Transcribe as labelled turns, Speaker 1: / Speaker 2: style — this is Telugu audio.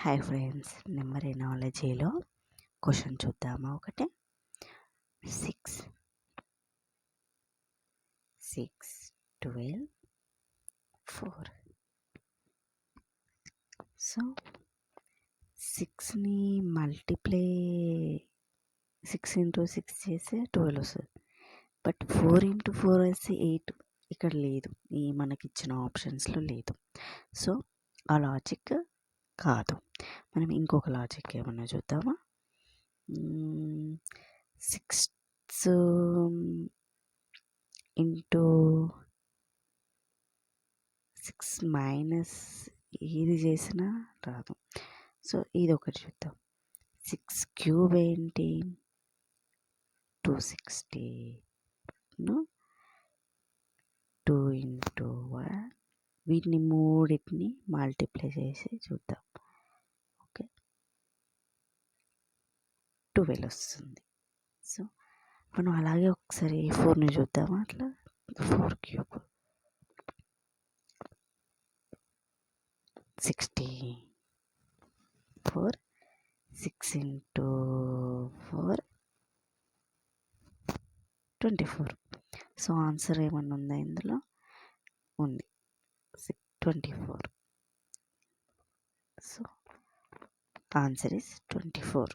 Speaker 1: హాయ్ ఫ్రెండ్స్, న్యూమరాలజీలో క్వశ్చన్ చూద్దామా? ఒకటి 6 12 4. సో 6ని మల్టిప్లై 6 ఇంటూ 6 చేస్తే 12 వస్తుంది. బట్ 4 ఇంటూ 4 వేస్తే 8 ఇక్కడ లేదు, ఈ మనకిచ్చిన ఆప్షన్స్లో లేదు. సో ఆ లాజిక్ కాదు. మనం ఇంకొక లాజిక్ ఏమన్నా చూద్దామా? 6 ఇంటూ 6 మైనస్ ఏది చేసినా రాదు. సో ఇది ఒకటి చూద్దాం. 6 క్యూబ్ ఏంటి? 260. 2 ఇంటూ 1, వీటిని మూడింటిని మల్టిప్లై చేసి చూద్దాం. ఓకే, 12 వస్తుంది. సో మనం అలాగే ఒకసారి 4ని చూద్దామా? అట్లా 4 క్యూబ్ 64. 6 ఇంటూ 4 24. సో ఆన్సర్ ఏమన్నా ఉందా ఇందులో? ఉంది, 24. So answer is 24.